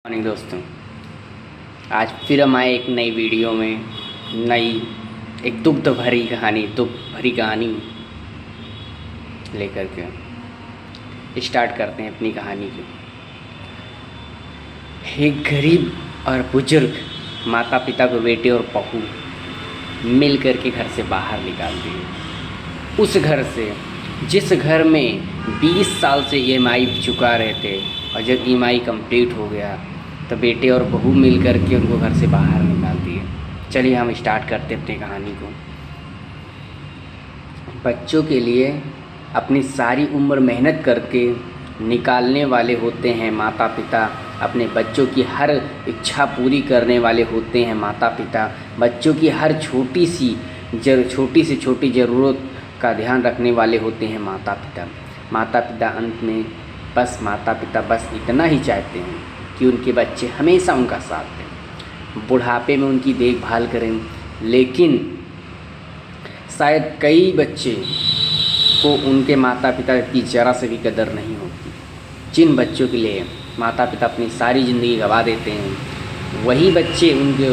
Morning दोस्तों, आज फिर हम आए एक नई वीडियो में एक दुख भरी कहानी लेकर के स्टार्ट करते हैं अपनी कहानी को। एक गरीब और बुजुर्ग माता पिता को बेटे और बहू मिल कर के घर से बाहर निकाल दिए। उस घर से जिस घर में 20 साल से ईएमआई चुका रहे थे, और जब ईएमआई कंप्लीट हो गया तो बेटे और बहू मिल कर के उनको घर से बाहर निकाल दिए। चलिए हम स्टार्ट करते अपनी कहानी को। बच्चों के लिए अपनी सारी उम्र मेहनत करके निकालने वाले होते हैं माता पिता। अपने बच्चों की हर इच्छा पूरी करने वाले होते हैं माता पिता। बच्चों की हर छोटी से छोटी ज़रूरत का ध्यान रखने वाले होते हैं माता पिता। माता पिता अंत में माता पिता बस इतना ही चाहते हैं कि उनके बच्चे हमेशा उनका साथ दें, बुढ़ापे में उनकी देखभाल करें। लेकिन शायद कई बच्चे को उनके माता पिता की ज़रा से भी कदर नहीं होती। जिन बच्चों के लिए माता पिता अपनी सारी ज़िंदगी गंवा देते हैं, वही बच्चे उनके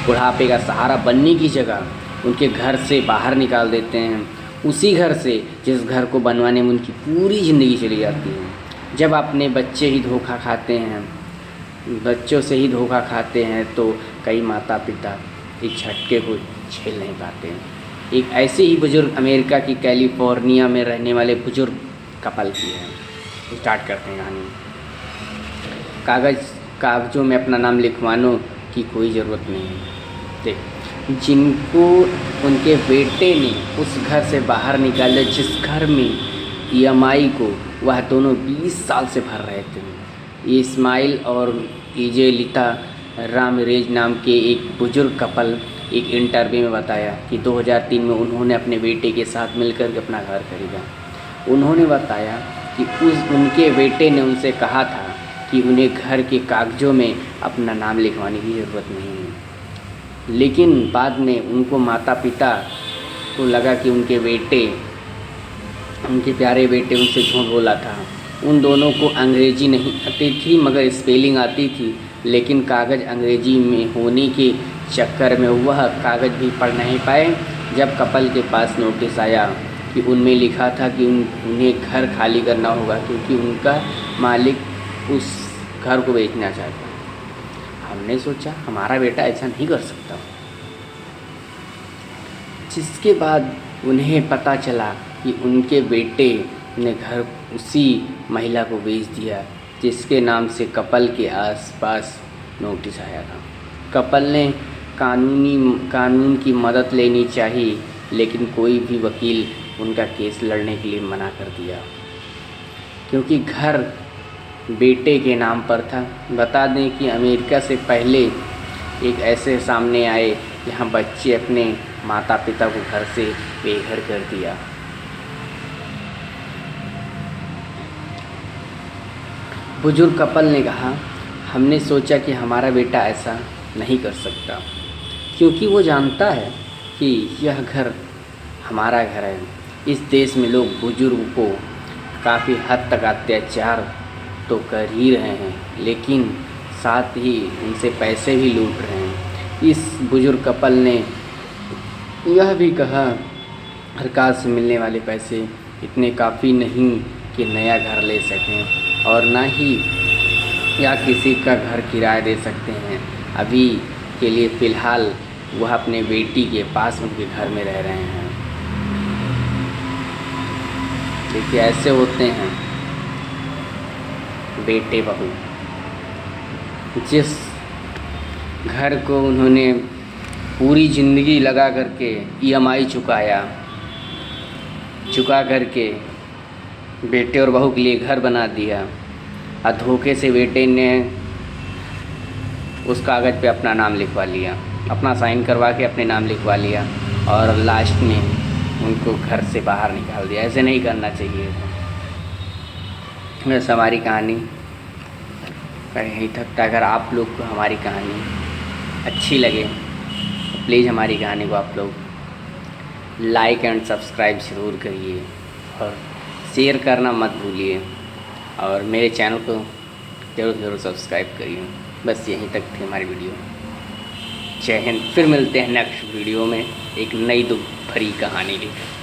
बुढ़ापे का सहारा बनने की जगह उनके घर से बाहर निकाल देते हैं। उसी घर से जिस घर को बनवाने में उनकी पूरी ज़िंदगी चली जाती है। जब अपने बच्चे ही धोखा खाते हैं, बच्चों से ही धोखा खाते हैं, तो कई माता पिता इस झटके को झेल नहीं पाते। एक ऐसे ही बुज़ुर्ग अमेरिका की कैलिफोर्निया में रहने वाले बुज़ुर्ग कपल की है। स्टार्ट करते हैं कहानी। कागज़ों में अपना नाम लिखवाने की कोई ज़रूरत नहीं है। देख, जिनको उनके बेटे ने उस घर से बाहर निकाला, जिस घर में ईएमआई को वह दोनों 20 साल से भर रहे थे। ये इस्माइल और इजेलिता रामरेज नाम के एक बुजुर्ग कपल एक इंटरव्यू में बताया कि 2003 में उन्होंने अपने बेटे के साथ मिलकर के अपना घर खरीदा। उन्होंने बताया कि उनके बेटे ने उनसे कहा था कि उन्हें घर के कागज़ों में अपना नाम लिखवाने की ज़रूरत नहीं है। लेकिन बाद में उनको माता पिता को लगा कि उनके प्यारे बेटे उनसे झूठ बोला था। उन दोनों को अंग्रेज़ी नहीं आती थी, मगर स्पेलिंग आती थी। लेकिन कागज़ अंग्रेज़ी में होने के चक्कर में वह कागज़ भी पढ़ नहीं पाए। जब कपल के पास नोटिस आया कि उनमें लिखा था कि उन्हें घर खाली करना होगा क्योंकि उनका मालिक उस घर को बेचना चाहता है। हमने सोचा हमारा बेटा ऐसा नहीं कर सकता। जिसके बाद उन्हें पता चला कि उनके बेटे ने घर उसी महिला को बेच दिया जिसके नाम से कपल के आसपास नोटिस आया था। कपल ने कानून की मदद लेनी चाहिए, लेकिन कोई भी वकील उनका केस लड़ने के लिए मना कर दिया क्योंकि घर बेटे के नाम पर था। बता दें कि अमेरिका से पहले एक ऐसे सामने आए जहां बच्चे अपने माता पिता को घर से बेघर कर दिया। बुजुर्ग कपल ने कहा, हमने सोचा कि हमारा बेटा ऐसा नहीं कर सकता क्योंकि वो जानता है कि यह घर हमारा घर है। इस देश में लोग बुजुर्ग को काफ़ी हद तक अत्याचार तो कर ही रहे हैं, लेकिन साथ ही उनसे पैसे भी लूट रहे हैं। इस बुजुर्ग कपल ने यह भी कहा, सरकार से मिलने वाले पैसे इतने काफ़ी नहीं कि नया घर ले सकें, और ना ही या किसी का घर किराया दे सकते हैं। अभी के लिए फ़िलहाल वह अपने बेटी के पास उनके घर में रह रहे हैं। देखिए, ऐसे होते हैं बेटे बहू। जिस घर को उन्होंने पूरी ज़िंदगी लगा करके ईएमआई चुका करके बेटे और बहू के लिए घर बना दिया, और धोखे से बेटे ने उस कागज़ पे अपना नाम लिखवा लिया, अपना साइन करवा के अपने नाम लिखवा लिया, और लास्ट में उनको घर से बाहर निकाल दिया। ऐसे नहीं करना चाहिए। बस हमारी कहानी यहीं तक था। अगर आप लोग को हमारी कहानी अच्छी लगे तो प्लीज़ हमारी कहानी को आप लोग लाइक एंड सब्सक्राइब ज़रूर करिए, और शेयर करना मत भूलिए, और मेरे चैनल को ज़रूर सब्सक्राइब करिए। बस यहीं तक थी हमारी वीडियो। जय हिंद। फिर मिलते हैं नेक्स्ट वीडियो में एक नई दुख भरी कहानी लेकर।